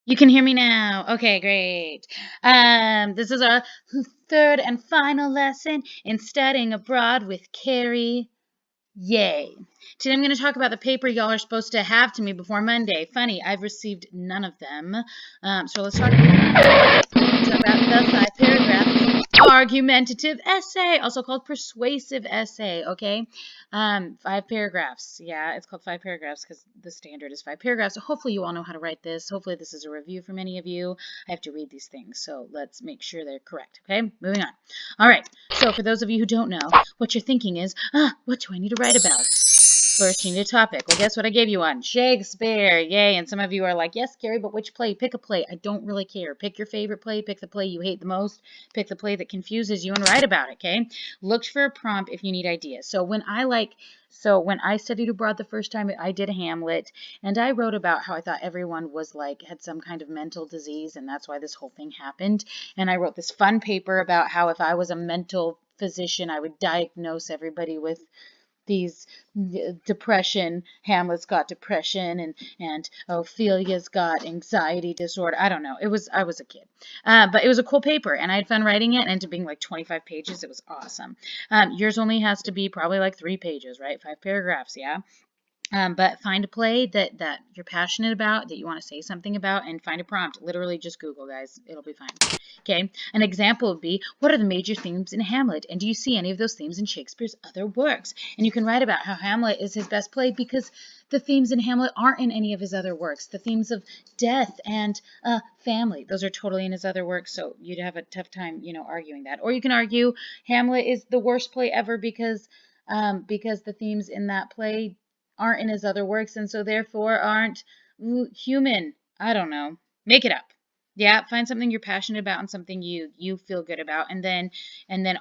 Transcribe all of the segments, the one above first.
You can hear me now. Okay, great. This is our third and final lesson in studying abroad with Carrie. Yay. Today I'm going to talk about the paper y'all are supposed to have to me before Monday. Funny, I've received none of them. So let's talk about the 5-paragraph argumentative essay, also called persuasive essay, okay? 5 paragraphs. Yeah, it's called 5 paragraphs because the standard is 5 paragraphs. So hopefully you all know how to write this. Hopefully this is a review for many of you. I have to read these things, so let's make sure they're correct, okay? Moving on. All right, so for those of you who don't know, what you're thinking is, what do I need to write about? First, you need a topic. Well, guess what I gave you one? Shakespeare. Yay. And some of you are like, yes, Carrie, but which play? Pick a play. I don't really care. Pick your favorite play. Pick the play you hate the most. Pick the play that confuses you and write about it, okay? Look for a prompt if you need ideas. So when I studied abroad the first time, I did Hamlet, and I wrote about how I thought everyone was had some kind of mental disease, and that's why this whole thing happened. And I wrote this fun paper about how if I was a mental physician, I would diagnose everybody with these depression. Hamlet's got depression, and Ophelia's got anxiety disorder. I don't know. I was a kid, but it was a cool paper, and I had fun writing it. And ended up being like 25 pages. It was awesome. Yours only has to be probably like 3 pages, right? 5 paragraphs, yeah. But find a play that you're passionate about, that you want to say something about, and find a prompt. Literally just Google, guys. It'll be fine. Okay? An example would be, what are the major themes in Hamlet? And do you see any of those themes in Shakespeare's other works? And you can write about how Hamlet is his best play because the themes in Hamlet aren't in any of his other works. The themes of death and family, those are totally in his other works, so you'd have a tough time, arguing that. Or you can argue Hamlet is the worst play ever because the themes in that play aren't in his other works and so therefore aren't human. I don't know. Make it up. Yeah, find something you're passionate about and something you feel good about, and then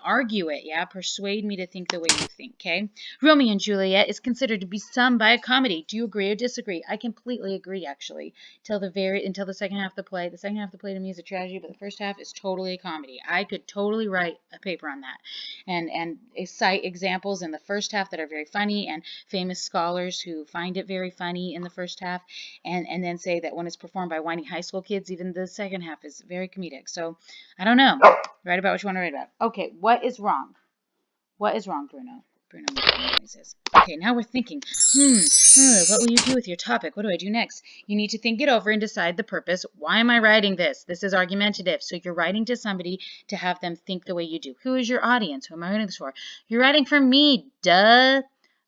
argue it. Yeah, persuade me to think the way you think. Okay, Romeo and Juliet is considered to be sung by a comedy. Do you agree or disagree? I completely agree, actually. Until the second half of the play. The second half of the play to me is a tragedy, but the first half is totally a comedy. I could totally write a paper on that, and cite examples in the first half that are very funny, and famous scholars who find it very funny in the first half, and then say that when it's performed by whiny high school kids, even the second half is very comedic. So I don't know. Write about what you want to write about. Okay, what is wrong? What is wrong, Bruno? Bruno makes noises. Okay, now we're thinking, what will you do with your topic? What do I do next? You need to think it over and decide the purpose. Why am I writing this? This is argumentative. So you're writing to somebody to have them think the way you do. Who is your audience? Who am I writing this for? You're writing for me, duh.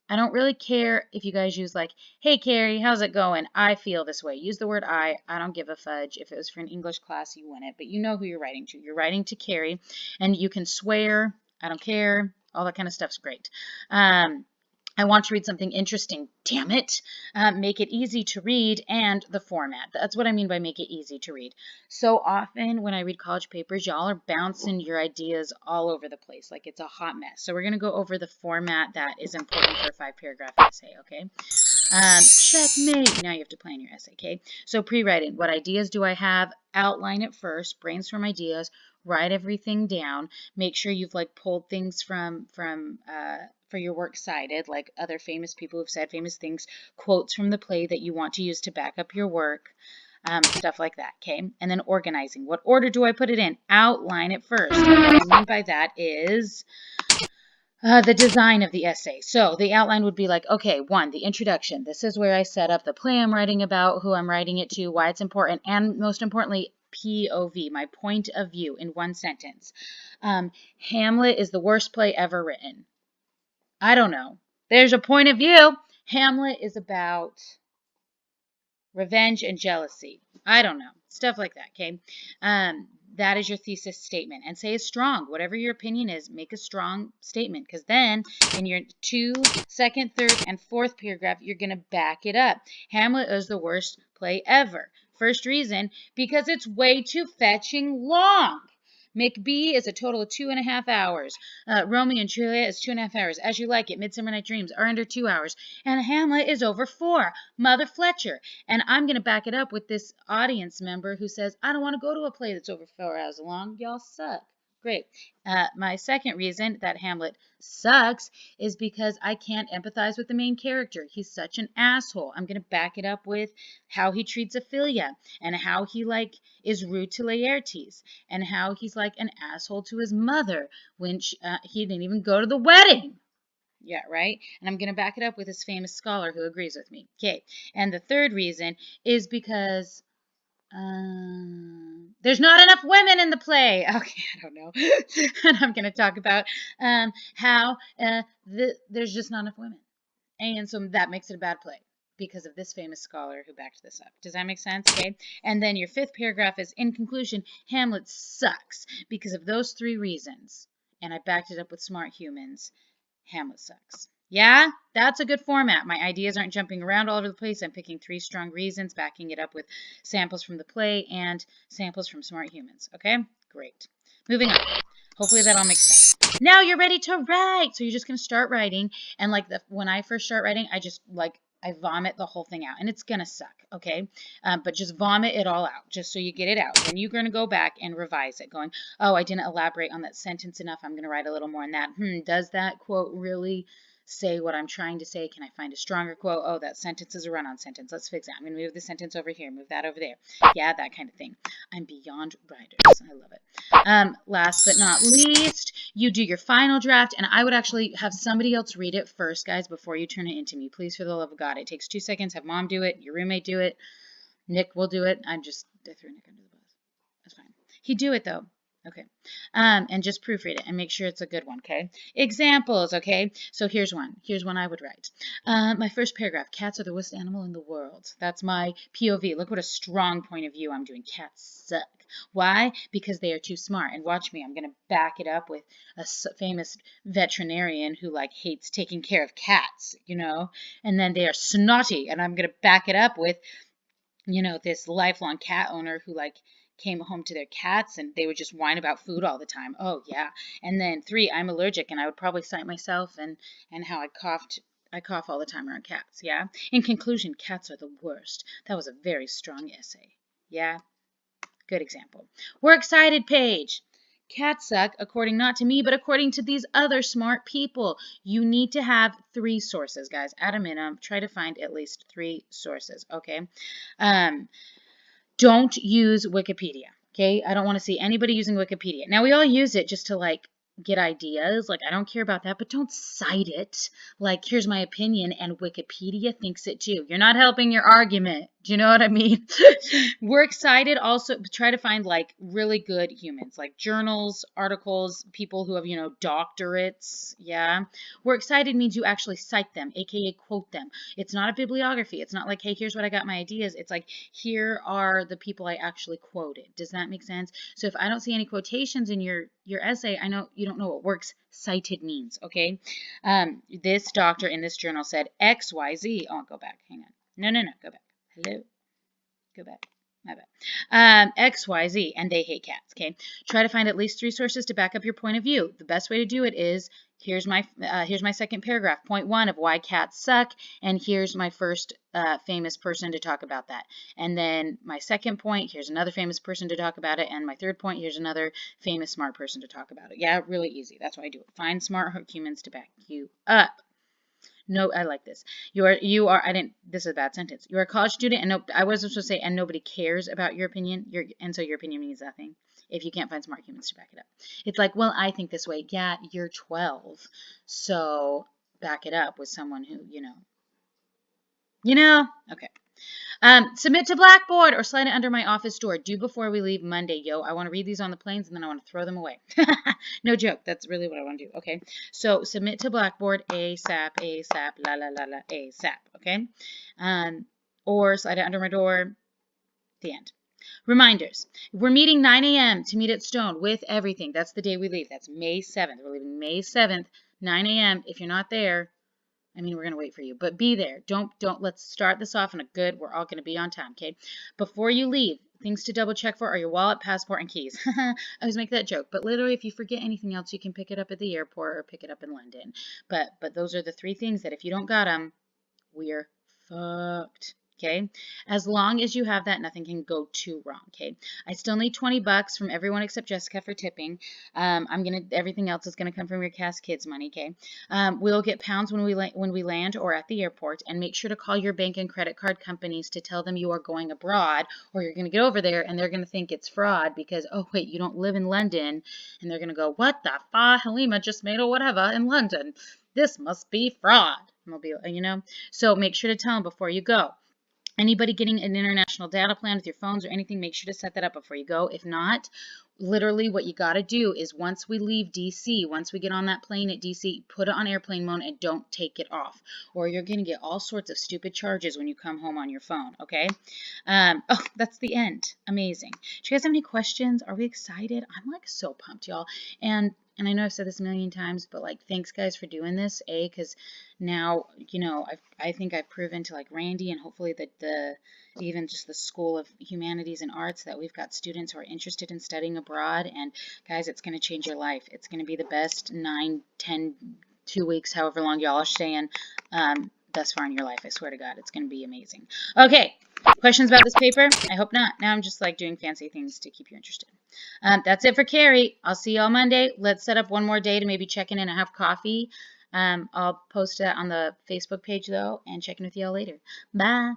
I don't really care if you guys use hey, Carrie, how's it going? I feel this way. Use the word I. I don't give a fudge. If it was for an English class, you win it. But you know who you're writing to. You're writing to Carrie, and you can swear. I don't care. All that kind of stuff's great. I want to read something interesting. Damn it. Make it easy to read, and the format. That's what I mean by make it easy to read. So often when I read college papers, y'all are bouncing your ideas all over the place like it's a hot mess. So we're going to go over the format that is important for a 5-paragraph essay, okay? Checkmate. Now you have to plan your essay, okay? So pre-writing. What ideas do I have? Outline it first. Brainstorm ideas. Write everything down. Make sure you've pulled things from for your works cited, like other famous people who've said famous things, quotes from the play that you want to use to back up your work, stuff like that, okay? And then organizing. What order do I put it in? Outline it first. What I mean by that is the design of the essay. So the outline would be okay, 1, the introduction. This is where I set up the play I'm writing about, who I'm writing it to, why it's important, and most importantly, POV, my point of view, in 1 sentence. Hamlet is the worst play ever written. I don't know. There's a point of view. Hamlet is about revenge and jealousy. I don't know. Stuff like that, okay? That is your thesis statement. And say it's strong. Whatever your opinion is, make a strong statement. Because then, in your second, third, and fourth paragraph, you're going to back it up. Hamlet is the worst play ever. First reason, because it's way too fetching long. McBee is a total of 2.5 hours. Romeo and Juliet is 2.5 hours. As You Like It, Midsummer Night Dreams are under 2 hours. And Hamlet is over 4. Mother Fletcher. And I'm going to back it up with this audience member who says, I don't want to go to a play that's over 4 hours long. Y'all suck. Great. My second reason that Hamlet sucks is because I can't empathize with the main character. He's such an asshole. I'm going to back it up with how he treats Ophelia and how he like is rude to Laertes and how he's like an asshole to his mother when he didn't even go to the wedding. Yeah, right? And I'm going to back it up with this famous scholar who agrees with me. Okay. And the third reason is because there's not enough women in the play. Okay, I don't know. And I'm going to talk about how there's just not enough women. And so that makes it a bad play because of this famous scholar who backed this up. Does that make sense? Okay. And then your fifth paragraph is, in conclusion, Hamlet sucks because of those three reasons. And I backed it up with smart humans. Hamlet sucks. Yeah, that's a good format. My ideas aren't jumping around all over the place. I'm picking three strong reasons, backing it up with samples from the play and samples from smart humans. Okay, great. Moving on. Hopefully that all makes sense. Now you're ready to write. So you're just going to start writing. And like when I first start writing, I vomit the whole thing out, and it's gonna suck, okay? But just vomit it all out, just so you get it out. Then you're gonna go back and revise it, going, oh, I didn't elaborate on that sentence enough. I'm gonna write a little more on that. Does that quote really say what I'm trying to say? Can I find a stronger quote? Oh, that sentence is a run-on sentence. Let's fix that. I'm gonna move the sentence over here, move that over there. Yeah, that kind of thing. I'm beyond writers. I love it. Last but not least, you do your final draft, and I would actually have somebody else read it first, guys, before you turn it into me. Please, for the love of God. It takes 2 seconds. Have Mom do it. Your roommate do it. Nick will do it. I threw Nick under the bus. That's fine. He'd do it, though. Okay. And just proofread it and make sure it's a good one, okay? Examples, okay? So here's one. Here's one I would write. My first paragraph, cats are the worst animal in the world. That's my POV. Look what a strong point of view I'm doing. Cats suck. Why? Because they are too smart. And watch me. I'm going to back it up with a famous veterinarian who, like, hates taking care of cats, you know? And then they are snotty. And I'm going to back it up with, you know, this lifelong cat owner who, like, came home to their cats and they would just whine about food all the time. Oh, yeah. And then 3, I'm allergic, and I would probably cite myself and how I cough all the time around cats. Yeah. In conclusion, cats are the worst. That was a very strong essay. Yeah. Good example. Works cited page. Cats suck according not to me, but according to these other smart people. You need to have 3 sources, guys. At a minimum, try to find at least 3 sources, okay? Don't use Wikipedia, okay? I don't want to see anybody using Wikipedia. Now, we all use it just to, like, get ideas. Like, I don't care about that, but don't cite it. Like, here's my opinion, and Wikipedia thinks it too. You're not helping your argument. Do you know what I mean? Works cited, also try to find, like, really good humans, like journals, articles, people who have, you know, doctorates. Yeah. Works cited means you actually cite them, aka quote them. It's not a bibliography. It's not like, hey, here's what I got my ideas. It's like, here are the people I actually quoted. Does that make sense? So if I don't see any quotations in your essay, I know you don't know what works cited means, okay? This doctor in this journal said XYZ. Oh, go back. Hang on. No. Go back. Hello. Go back. My bad. XYZ, and they hate cats, okay? Try to find at least 3 sources to back up your point of view. The best way to do it is, here's my second paragraph, point 1 of why cats suck, and here's my first famous person to talk about that. And then my second point, here's another famous person to talk about it, and my third point, here's another famous smart person to talk about it. Yeah, really easy. That's why I do it. Find smart humans to back you up. No, I like this. This is a bad sentence. You're a college student, and I wasn't supposed to say, and nobody cares about your opinion. And so your opinion means nothing if you can't find smart humans to back it up. It's like, well, I think this way. Yeah, you're 12, so back it up with someone who, okay. Submit to Blackboard or slide it under my office door. Due before we leave Monday, yo. I want to read these on the planes and then I want to throw them away. No joke. That's really what I want to do. Okay. So submit to Blackboard ASAP, la la la la, ASAP. Okay. Or slide it under my door. The end. Reminders. We're meeting 9 a.m. to meet at Stone with everything. That's the day we leave. That's May 7th. We're leaving May 7th, 9 a.m. If you're not there, I mean, we're going to wait for you, but be there. Let's start this off in a good, we're all going to be on time, okay? Before you leave, things to double check for are your wallet, passport, and keys. I always make that joke, but literally if you forget anything else, you can pick it up at the airport or pick it up in London. But those are the 3 things that if you don't got them, we're fucked. Okay, as long as you have that, nothing can go too wrong. Okay, I still need $20 from everyone except Jessica for tipping. Everything else is gonna come from your Cast Kids money. Okay, we'll get pounds when we land or at the airport, and make sure to call your bank and credit card companies to tell them you are going abroad, or you're gonna get over there and they're gonna think it's fraud because, oh wait, you don't live in London, and they're gonna go, what the fuck, Halima just made a whatever in London. This must be fraud. And they'll be, so make sure to tell them before you go. Anybody getting an international data plan with your phones or anything, make sure to set that up before you go. If not, literally what you got to do is once we leave DC, once we get on that plane at DC, put it on airplane mode and don't take it off, or you're going to get all sorts of stupid charges when you come home on your phone, okay? Oh, that's the end. Amazing. Do you guys have any questions? Are we excited? I'm like so pumped, y'all. And I know I've said this a million times, but like, thanks guys for doing this, because now, I think I've proven to like Randy and hopefully even just the School of Humanities and Arts that we've got students who are interested in studying abroad. And guys, it's going to change your life. It's going to be the best 9, 10, 2 weeks, however long y'all are staying thus far in your life. I swear to God, it's going to be amazing. Okay, questions about this paper? I hope not. Now I'm just like doing fancy things to keep you interested. That's it for Carrie. I'll see you all Monday. Let's set up one more day to maybe check in and have coffee. I'll post that on the Facebook page though, and check in with you all later. Bye.